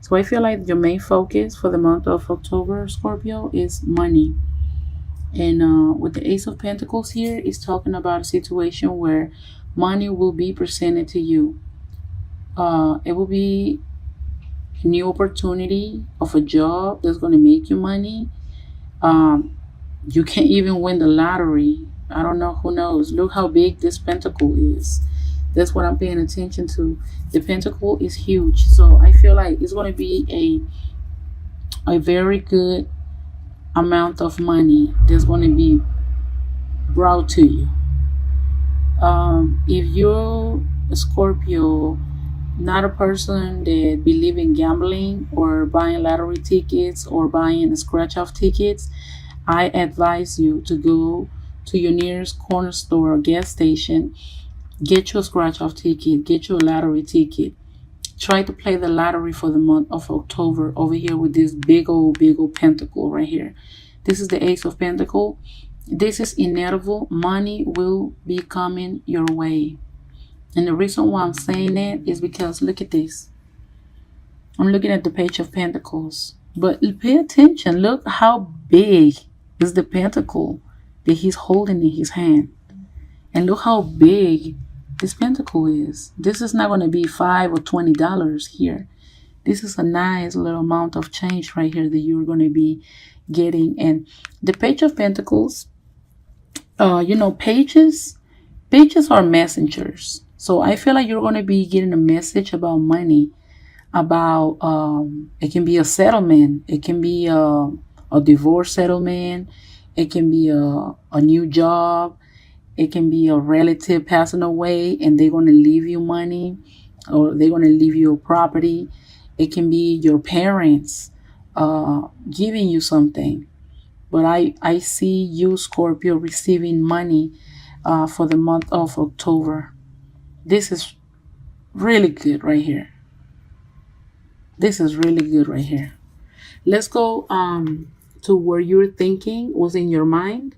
So I feel like your main focus for the month of October, Scorpio, is money. And with the Ace of Pentacles here, is talking about a situation where money will be presented to you. It will be a new opportunity of a job that's going to make you money. Um, you can't even win the lottery. I don't know, who knows. Look how big this pentacle is. That's what I'm paying attention to. The pentacle is huge. So I feel like it's going to be a very good amount of money that's going to be brought to you. If you're a Scorpio, not a person that believe in gambling or buying lottery tickets or buying scratch off tickets, I advise you to go to your nearest corner store or gas station, get your scratch off ticket, get your lottery ticket. Try to play the lottery for the month of October over here with this big old pentacle right here. This is the Ace of Pentacle. This is inevitable. Money will be coming your way. And the reason why I'm saying that is because look at this. I'm looking at the Page of Pentacles. But pay attention. Look how big is the pentacle that he's holding in his hand. And look how big this pentacle is. This is not going to be $5 or $20 here. This is a nice little amount of change right here that you're going to be getting. And the Page of Pentacles, pages are messengers. So I feel like you're going to be getting a message about money, about it can be a settlement, it can be a divorce settlement, it can be a new job, it can be a relative passing away and they're going to leave you money, or they're going to leave you a property. It can be your parents giving you something. But I see you, Scorpio, receiving money for the month of October. This is really good right here. This is really good right here. Let's go to where you're thinking, what's in your mind.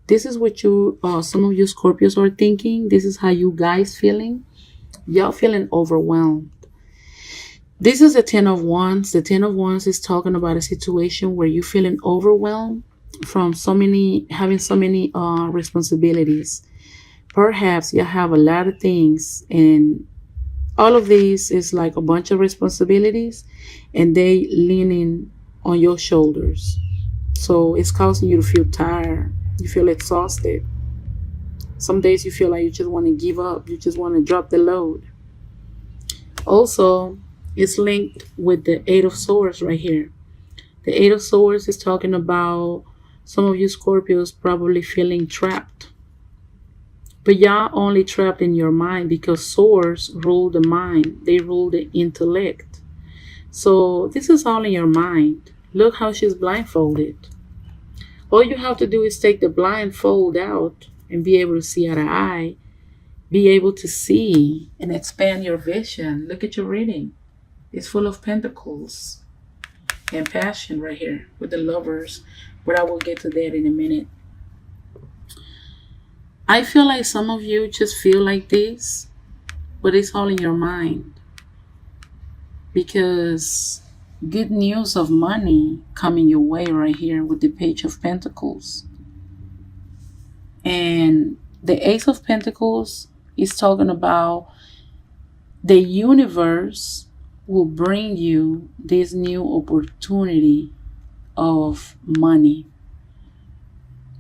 This is what some of you Scorpios are thinking. This is how you guys feeling. Y'all feeling overwhelmed. This is the Ten of Wands. The Ten of Wands is talking about a situation where you're feeling overwhelmed from having so many responsibilities. Perhaps you have a lot of things, and all of these is like a bunch of responsibilities, and they leaning on your shoulders. So it's causing you to feel tired. You feel exhausted. Some days you feel like you just want to give up. You just want to drop the load. Also, it's linked with the Eight of Swords right here. The Eight of Swords is talking about some of you Scorpios probably feeling trapped. But y'all only trapped in your mind because swords rule the mind. They rule the intellect. So this is all in your mind. Look how she's blindfolded. All you have to do is take the blindfold out and be able to see out of eye. Be able to see and expand your vision. Look at your reading. It's full of pentacles and passion right here with the Lovers. But I will get to that in a minute. I feel like some of you just feel like this, but it's all in your mind. Because good news of money coming your way right here with the Page of Pentacles. And the Ace of Pentacles is talking about the universe will bring you this new opportunity of money.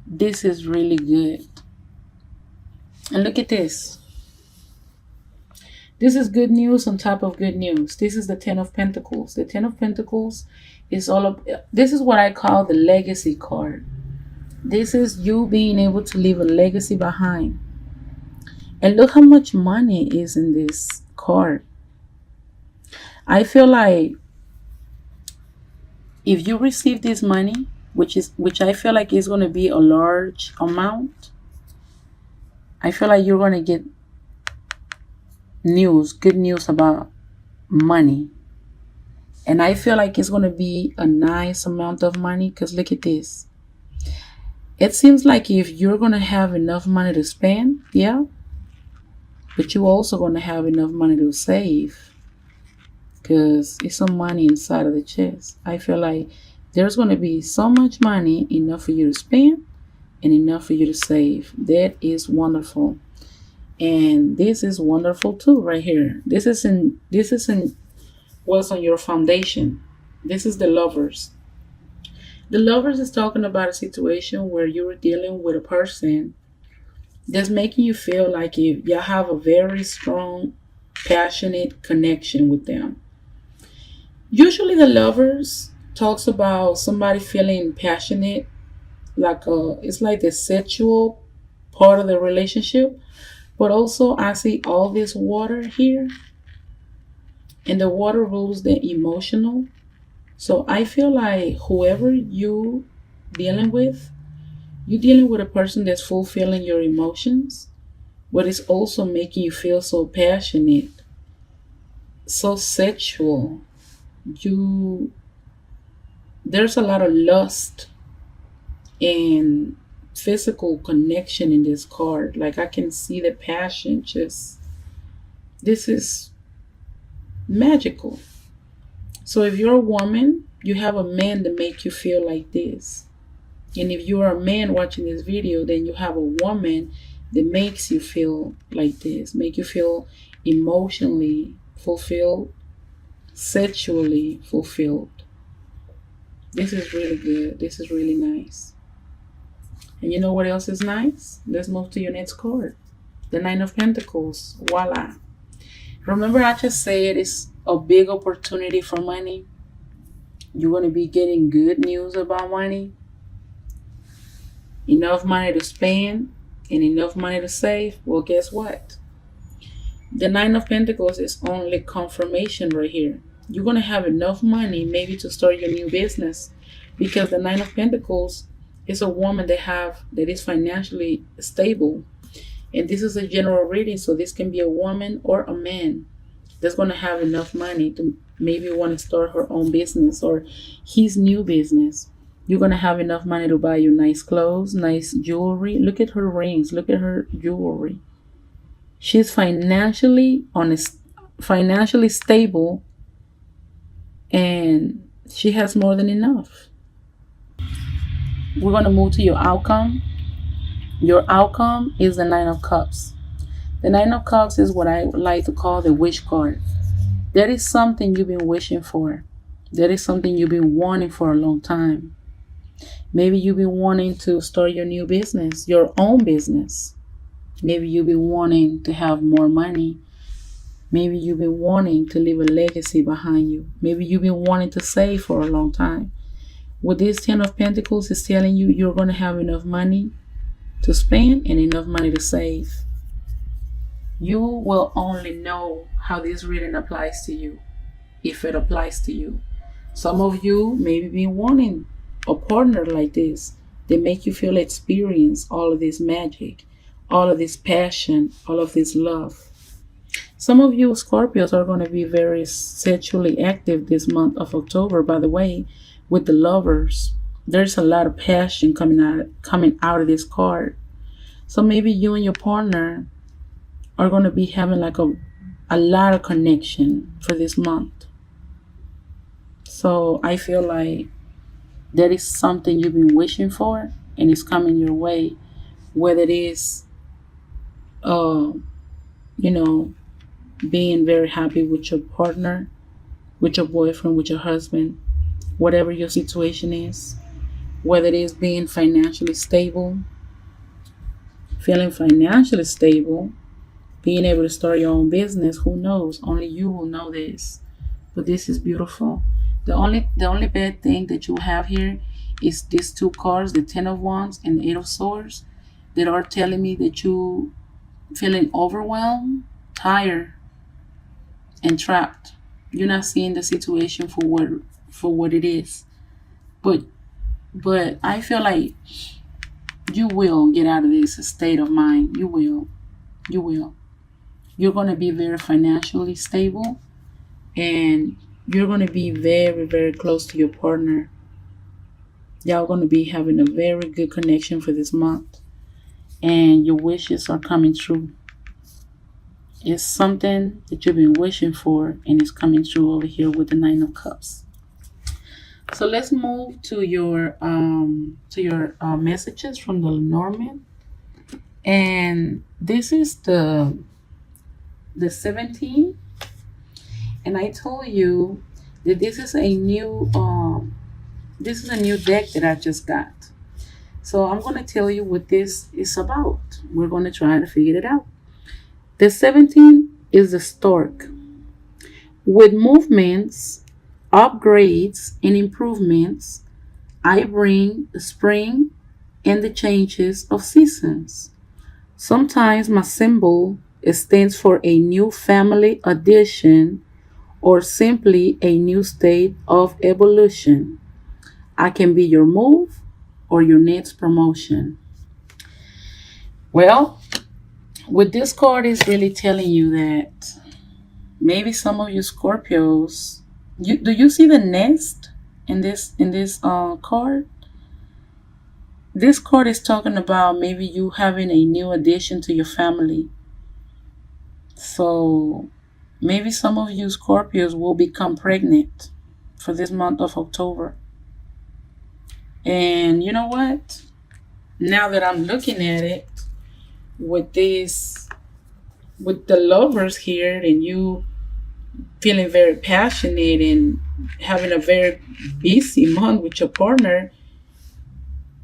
This is really good. And look at this. This is good news on top of good news. This is the Ten of Pentacles. The Ten of Pentacles is this is what I call the legacy card. This is you being able to leave a legacy behind. And look how much money is in this card. I feel like if you receive this money, which I feel like is going to be a large amount, I feel like you're going to get good news about money. And I feel like it's going to be a nice amount of money because look at this. It seems like if you're going to have enough money to spend, yeah, but you're also going to have enough money to save. because it's some money inside of the chest. I feel like there's going to be so much money, enough for you to spend and enough for you to save. That is wonderful. And this is wonderful too, right here. This isn't what's on your foundation. This is the lovers. The lovers is talking about a situation where you're dealing with a person that's making you feel like you have a very strong, passionate connection with them. Usually the lovers talks about somebody feeling passionate, like it's like the sexual part of the relationship. But also I see all this water here, and the water rules the emotional. So I feel like whoever you dealing with, you dealing with a person that's fulfilling your emotions, but it's also making you feel so passionate, so sexual. You There's a lot of lust and physical connection in this card. Like I can see the passion. Just this is magical. So if you're a woman, you have a man that make you feel like this. And if you are a man watching this video, then you have a woman that makes you feel like this, make you feel emotionally fulfilled, sexually fulfilled. This is really good. This is really nice. And you know what else is nice? Let's move to your next card. The Nine of Pentacles. Voila. Remember I just said it's a big opportunity for money. You're going to be getting good news about money. Enough money to spend and enough money to save. Well, guess what? The Nine of Pentacles is only confirmation right here. You're going to have enough money maybe to start your new business, because the Nine of Pentacles is a woman that is financially stable. And this is a general reading, so this can be a woman or a man that's going to have enough money to maybe want to start her own business or his new business. You're going to have enough money to buy you nice clothes, nice jewelry. Look at her rings. Look at her jewelry. She's financially honest, financially stable, and she has more than enough. We're going to move to your outcome. Your outcome is the Nine of Cups. The Nine of Cups is what I like to call the wish card. There is something you've been wishing for. There is something you've been wanting for a long time. Maybe you've been wanting to start your new business, your own business. Maybe you've been wanting to have more money. Maybe you've been wanting to leave a legacy behind you. Maybe you've been wanting to save for a long time. With this Ten of Pentacles, it's telling you you're going to have enough money to spend and enough money to save. You will only know how this reading applies to you, if it applies to you. Some of you maybe been wanting a partner like this. They make you feel experience all of this magic, all of this passion, all of this love. Some of you Scorpios are going to be very sexually active this month of October, by the way, with the lovers. There's a lot of passion coming out of this card. So maybe you and your partner are going to be having like a lot of connection for this month. So I feel like that is something you've been wishing for, and it's coming your way. Whether it is, being very happy with your partner, with your boyfriend, with your husband, whatever your situation is. Whether it is being financially stable, feeling financially stable, being able to start your own business. Who knows? Only you will know this. But this is beautiful. The only bad thing that you have here is these two cards, the Ten of Wands and the Eight of Swords, that are telling me that you feeling overwhelmed, tired, and trapped. You're not seeing the situation for what it is. But I feel like you will get out of this state of mind. You will. You will. You're going to be very financially stable, and you're going to be very, very close to your partner. Y'all going to be having a very good connection for this month, and your wishes are coming true. It's something that you've been wishing for, and it's coming true over here with the Nine of Cups. So let's move to your messages from the Lenormand, and this is the 17, and I told you that this is a new deck that I just got. So I'm going to tell you what this is about. We're going to try to figure it out. The 17 is the stork. With movements, upgrades, and improvements, I bring the spring and the changes of seasons. Sometimes my symbol stands for a new family addition or simply a new state of evolution. I can be your move or your next promotion. Well, with this card is really telling you that maybe some of you Scorpios, do you see the nest in this card? This card is talking about maybe you having a new addition to your family. So maybe some of you Scorpios will become pregnant for this month of October. And you know what? Now that I'm looking at it with this, with the lovers here, and you feeling very passionate and having a very busy month with your partner,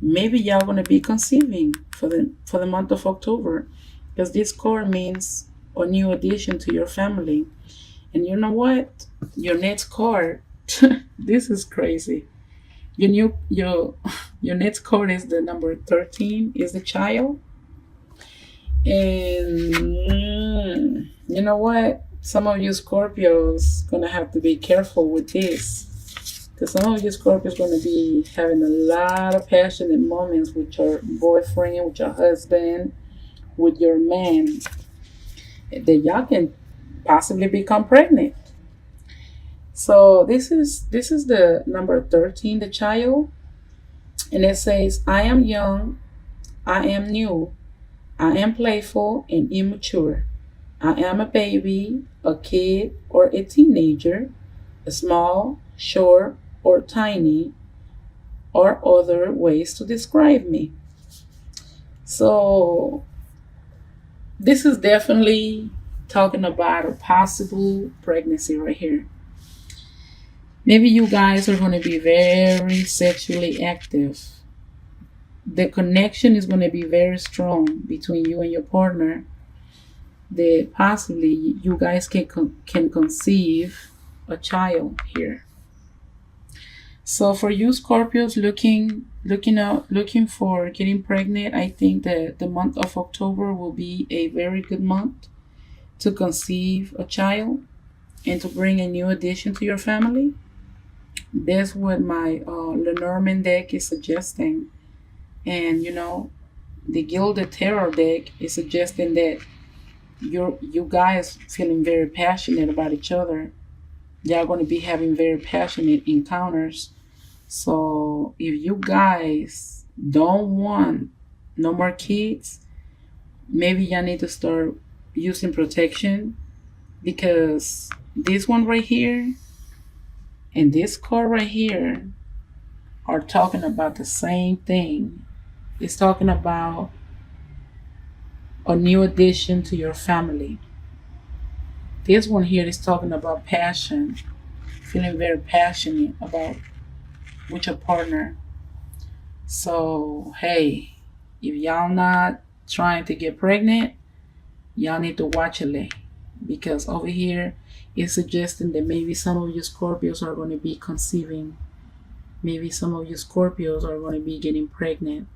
maybe y'all gonna be conceiving for the month of October, because this card means a new addition to your family. And you know what? Your next card, this is crazy. Your next card is the number 13, is the child. And you know what? Some of you Scorpios gonna have to be careful with this, because some of you Scorpios gonna be having a lot of passionate moments with your boyfriend, with your husband, with your man, that y'all can possibly become pregnant. So this is the number 13, the child, and it says, I am young, I am new, I am playful and immature. I am a baby, a kid, or a teenager, a small, short, or tiny, or other ways to describe me. So this is definitely talking about a possible pregnancy right here. Maybe you guys are going to be very sexually active. The connection is going to be very strong between you and your partner, that possibly you guys can conceive a child here. So for you Scorpios looking for getting pregnant, I think that the month of October will be a very good month to conceive a child and to bring a new addition to your family. That's what my Lenormand deck is suggesting. And you know, the Gilded Tarot deck is suggesting that you guys feeling very passionate about each other. Y'all going to be having very passionate encounters. So if you guys don't want no more kids, maybe y'all need to start using protection, because this one right here and this card right here are talking about the same thing. It's talking about a new addition to your family. This one here is talking about passion, feeling very passionate about with your partner. So hey, if y'all not trying to get pregnant, y'all need to watch it, because over here it's suggesting that maybe some of you Scorpios are going to be conceiving. Maybe some of you Scorpios are going to be getting pregnant.